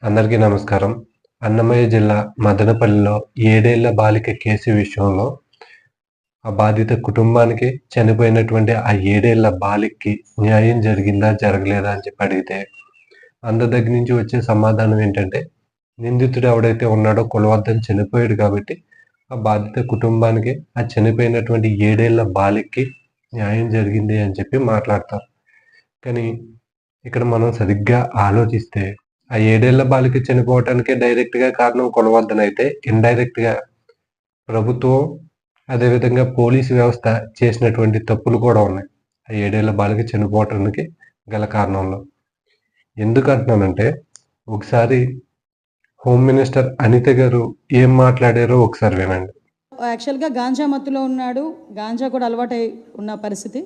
అందరికీ నమస్కారం. అన్నమయ్య జిల్లా మదనపల్లిలో 7 ఏళ్ల బాలిక కేసు విషయంలో ఆ బాధిత కుటుంబానికి చనిపోయినటువంటి ఆ 7 ఏళ్ల బాలికకి న్యాయం జరిగిందా? జరగలేదా? అని చెప్పి అడిగితే అందరి దగ్గర నుంచి వచ్చే సమాధానం ఏంటంటే, నిందితుడు ఎవడైతే ఉన్నాడో కులవర్ధన్ చనిపోయాడు కాబట్టి ఆ బాధిత కుటుంబానికి ఆ చనిపోయినటువంటి 7 ఏళ్ల బాలికకి న్యాయం జరిగింది అని చెప్పి మాట్లాడతారు. కానీ ఇక్కడ మనం సరిగ్గా ఆలోచిస్తే ఆ 7 ఏళ్ల బాలిక చనిపోవటానికి డైరెక్ట్‌గా కారణం కులవర్ధన్ అయితే, ఇండైరెక్ట్‌గా ప్రభుత్వం, అదేవిధంగా పోలీసు వ్యవస్థ చేసినటువంటి తప్పులు కూడా ఉన్నాయి. ఆ 7 ఏళ్ల బాలిక చనిపోవటానికి గల కారణంలో. ఎందుకంటున్నానంటే, ఒకసారి హోమ్ మినిస్టర్ అనిత గారు ఏం మాట్లాడారో ఒకసారి వినండి. యాక్చువల్‌గా గాంజా మత్తులో ఉన్నాడు. గాంజా కూడా అలవాటై ఉన్న పరిస్థితి.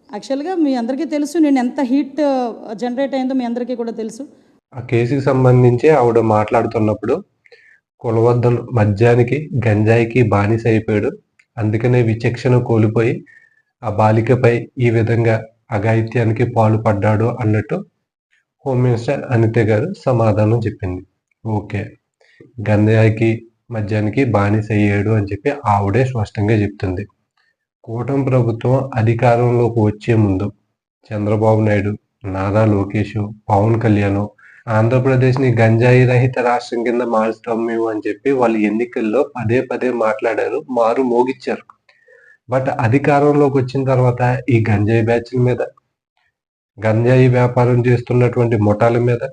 యాక్చువల్‌గా మీ అందరికీ తెలుసు నేను ఎంత హీట్ జనరేట్ అయిందో మీ అందరికీ కూడా తెలుసు. ఆ కేసుకి సంబంధించి ఆవిడ మాట్లాడుతున్నప్పుడు, కులవర్ధన్ మద్యానికి, గంజాయికి బానిస అయిపోయాడు. అందుకనే విచక్షణ కోల్పోయి ఆ బాలికపై ఈ విధంగా అఘాయిత్యానికి పాల్పడ్డాడు అన్నట్టు హోమ్ మినిస్టర్ అనిత గారు సమాధానం చెప్పింది. ఓకే. గంజాయికి, మద్యానికి బానిస అయ్యాడు అని చెప్పి ఆవిడే స్పష్టంగా చెప్తుంది. కూటమి ప్రభుత్వం అధికారంలోకి వచ్చే ముందు చంద్రబాబు నాయుడు, నారా లోకేష్, పవన్ కళ్యాణ్ ఆంధ్రప్రదేశ్‌ని గంజాయి రహిత రాష్ట్రం కింద మారుస్తాం మేము అని చెప్పి వాళ్ళు ఎన్నికల్లో పదే పదే మాట్లాడారు. మారు మోగిచ్చారు. బట్ అధికారంలోకి వచ్చిన తర్వాత ఈ గంజాయి బ్యాచ్‌ల మీద, గంజాయి వ్యాపారం చేస్తున్నటువంటి ముఠాల మీద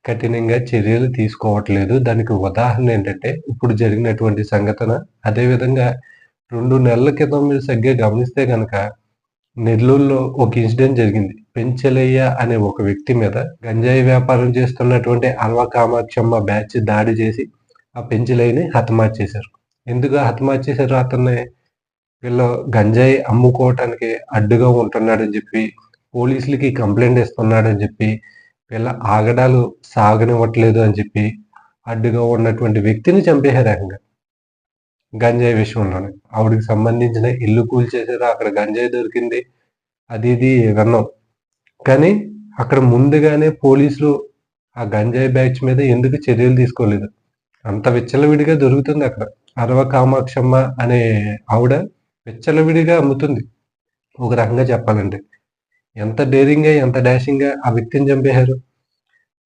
కఠినంగా చర్యలు తీసుకోవట్లేదు. దానికి ఉదాహరణ ఏంటంటే ఇప్పుడు జరిగినటువంటి సంఘటన. అదేవిధంగా 2 నెలల క్రితం మీరు సరిగ్గా గమనిస్తే గనక నెల్లూరులో ఒక ఇన్సిడెంట్ జరిగింది. పెంచలయ్య అనే ఒక వ్యక్తి మీద గంజాయి వ్యాపారం చేస్తున్నటువంటి అల్వా కామాక్షమ్మ బ్యాచ్ దాడి చేసి ఆ పెంచలయ్యని హతమార్చేశారు. ఎందుకు హతమార్చేశారు అతన్ని? వీళ్ళు గంజాయి అమ్ముకోవటానికి అడ్డుగా ఉంటున్నాడని చెప్పి, పోలీసులకి కంప్లైంట్ ఇస్తున్నాడని చెప్పి, వీళ్ళ ఆగడాలు సాగనివ్వట్లేదు అని చెప్పి, అడ్డుగా ఉన్నటువంటి వ్యక్తిని చంపేశారు ఏకంగా. గంజాయి విషయంలోనే. ఆవిడకి సంబంధించిన ఇల్లు కూల్చేశారు. అక్కడ గంజాయి దొరికింది. అది ఇది విన్నాం. కానీ అక్కడ ముందుగానే పోలీసులు ఆ గంజాయి బ్యాచ్ మీద ఎందుకు చర్యలు తీసుకోలేదు? అంత విచ్చలవిడిగా దొరుకుతుంది అక్కడ. అరవ కామాక్షమ్మ అనే ఆవిడ విచ్చలవిడిగా అమ్ముతుంది. ఒక రకంగా చెప్పాలంటే. ఎంత డేరింగ్‌గా, ఎంత డాషింగ్‌గా ఆ వ్యక్తిని చంపేశారు.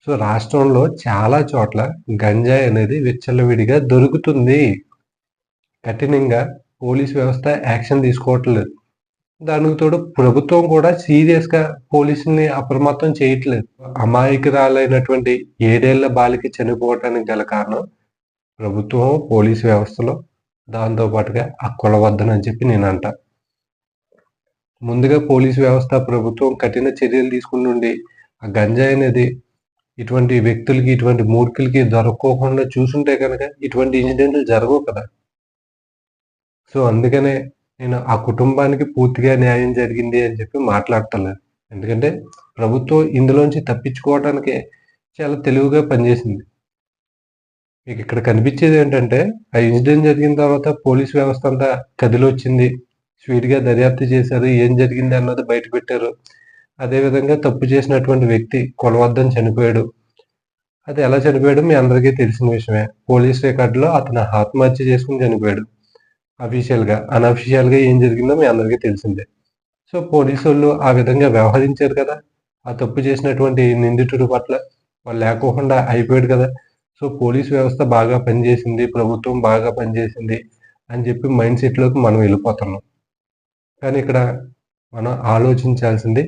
సో, రాష్ట్రంలో చాలా చోట్ల గంజాయి అనేది విచ్చలవిడిగా దొరుకుతుంది. కఠినంగా పోలీస్ వ్యవస్థ యాక్షన్ తీసుకోవట్లేదు. దానికి తోడు ప్రభుత్వం కూడా సీరియస్‌గా పోలీసుల్ని అప్రమత్తం చేయట్లేదు. అమాయకురాలైనటువంటి 7 ఏళ్ల బాలిక చనిపోవటానికి గల కారణం ప్రభుత్వం, పోలీసు వ్యవస్థలో, దాంతో పాటుగా ఆ కులవర్ధన్ అని చెప్పి నేనంటా. ముందుగా పోలీసు వ్యవస్థ, ప్రభుత్వం కఠిన చర్యలు తీసుకుంటుండి ఆ గంజాయి అనేది ఇటువంటి వ్యక్తులకి, ఇటువంటి మూర్ఖులకి దొరక్కోకుండా చూసుంటే గనక ఇటువంటి ఇన్సిడెంట్లు జరగవు కదా! సో, అందుకనే నేను ఆ కుటుంబానికి పూర్తిగా న్యాయం జరిగింది అని చెప్పి మాట్లాడతలేదు. ఎందుకంటే ప్రభుత్వం ఇందులోంచి తప్పించుకోవటానికి చాలా తెలివిగా పనిచేసింది. మీకిక్కడ కనిపించేదేంటంటే, ఆ ఇన్సిడెంట్ జరిగిన తర్వాత పోలీస్ వ్యవస్థ అంతా కదిలొచ్చింది. స్పీడ్‌గా దర్యాప్తు చేశారు. ఏం జరిగింది అన్నది బయటపెట్టారు. అదేవిధంగా తప్పు చేసినటువంటి వ్యక్తి కులవర్ధన్ చనిపోయాడు. అది ఎలా చనిపోయాడో మీ అందరికీ తెలిసిన విషయమే. పోలీస్ రికార్డ్‌లో అతను ఆత్మహత్య చేసుకొని చనిపోయాడు. అఫీషియల్‌గా. అనఫీషియల్‌గా ఏం జరిగిందో మీ అందరికీ తెలిసిందే. సో, పోలీసోళ్ళు ఆ విధంగా వ్యవహరించారు కదా! ఆ తప్పు చేసినటువంటి నిందితుడి పట్ల. వాళ్ళు లేకోకుండా అయిపోయాడు కదా! సో, పోలీస్ వ్యవస్థ బాగా పనిచేసింది. ప్రభుత్వం బాగా పనిచేసింది అని చెప్పి మైండ్ సెట్‌లోకి మనం వెళ్ళిపోతున్నాం. కానీ ఇక్కడ మనం ఆలోచించాల్సింది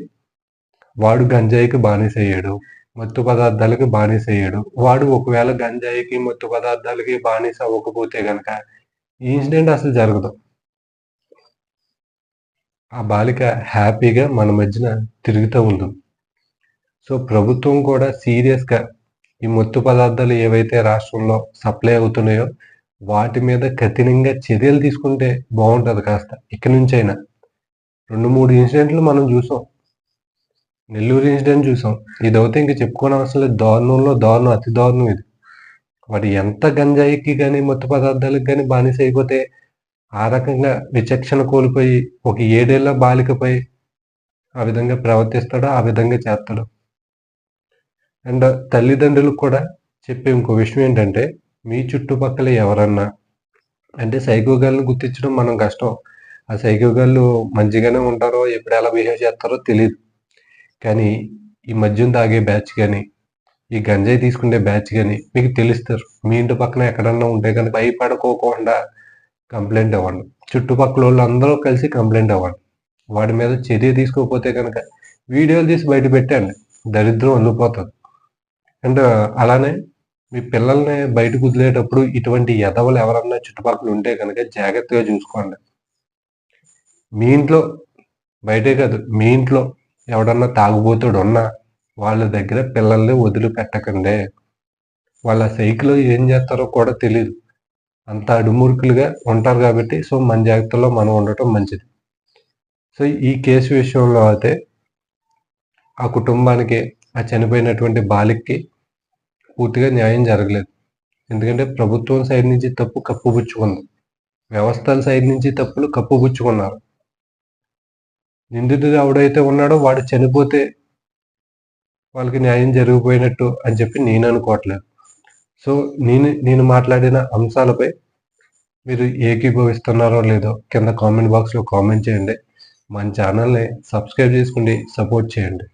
వాడు గంజాయికి బానిసయ్యాడు. మత్తు పదార్థాలకి బానిసయ్యాడు. వాడు ఒకవేళ గంజాయికి, మత్తు పదార్థాలకి బానిస అవ్వకపోతే గనక ఈ ఇన్సిడెంట్ అసలు జరగదు. ఆ బాలిక హ్యాపీగా మన మధ్యన తిరుగుతూ ఉంటుంది. సో, ప్రభుత్వం కూడా సీరియస్‌గా ఈ మత్తు పదార్థాలు ఏవైతే రాష్ట్రంలో సప్లై అవుతున్నాయో వాటి మీద కఠినంగా చర్యలు తీసుకుంటే బావుంటది కాస్త. ఇక నుంచైనా. 2, 3 ఇన్సిడెంట్లు మనం చూసాం. నెల్లూరు ఇన్సిడెంట్ చూసాం. ఇదైతే ఇంక చెప్పుకోనవసరం లేదు. దారుణంలో దారుణం, అతి దారుణం ఇది. వాడు ఎంత గంజాయికి గాని, మత్తు పదార్థాలకు గాని బానిస అయిపోతే ఆ రకంగా విచక్షణ కోల్పోయి ఒక 7 ఏళ్ల బాలికపై ఆ విధంగా ప్రవర్తిస్తాడో, ఆ విధంగా చేస్తాడు. అండ్ తల్లిదండ్రులకు కూడా చెప్పే ఇంకో విషయం ఏంటంటే, మీ చుట్టుపక్కల ఎవరన్నా అంటే సైకో గాళ్ళని గుర్తించడం మనం కష్టం. ఆ సైకో గాళ్ళు మంచిగానే ఉంటారో, ఎప్పుడు ఎలా బిహేవ్ చేస్తారో తెలీదు. కానీ ఈ మద్యం తాగే బ్యాచ్ గాని, ఈ గంజాయి తీసుకునే బ్యాచ్ గాని మీకు తెలుస్తారు. మీ ఇంటి పక్కన ఎక్కడన్నా ఉంటే గనుక భయపడుకోకుండా కంప్లెయింట్ ఇవ్వండి. చుట్టుపక్కలోళ్ళందరూ కలిసి కంప్లెయింట్ ఇవ్వండి. వాడి మీద చర్య తీసుకోకపోతే గనక వీడియోలు తీసి బయట పెట్టండి. దరిద్రం వదిలిపోతది. అండ్ అలానే మీ పిల్లల్ని బయటకు వదిలేటప్పుడు ఇటువంటి ఎదవలు ఎవరన్నా చుట్టుపక్కల ఉంటే గనక జాగ్రత్తగా చూసుకోండి. మీ ఇంట్లో బయటే కాదు, మీ ఇంట్లో ఎవడన్నా తాగుబోతుడున్నా వాళ్ళ దగ్గర పిల్లల్ని వదిలిపెట్టకండి. వాళ్ళ సైకిలో ఏం చేస్తారో కూడా తెలీదు. అంత అడుమూర్ఖులుగా ఉంటారు కాబట్టి సో, మన జాగ్రత్తలో మనం ఉండటం మంచిది. సో, ఈ కేసు విషయంలో అయితే ఆ కుటుంబానికి, ఆ చనిపోయినటువంటి బాలికకి పూర్తిగా న్యాయం జరగలేదు. ఎందుకంటే ప్రభుత్వం సైడ్ నుంచి తప్పు కప్పుపుచ్చుకుంది. వ్యవస్థల సైడ్ నుంచి తప్పులు కప్పుపుచ్చుకున్నారు. నిందితుడు ఎవడైతే ఉన్నాడో వాడు చనిపోతే వాళ్ళకి న్యాయం జరిగిపోయినట్టు అని చెప్పి నేను అనుకోవట్లేదు. సో, నేను మాట్లాడిన అంశాలపై మీరు ఏకీభవిస్తున్నారో లేదో కింద కామెంట్ బాక్స్‌లో కామెంట్ చేయండి. మన ఛానల్‌ని సబ్స్క్రైబ్ చేసుకోండి. సపోర్ట్ చేయండి.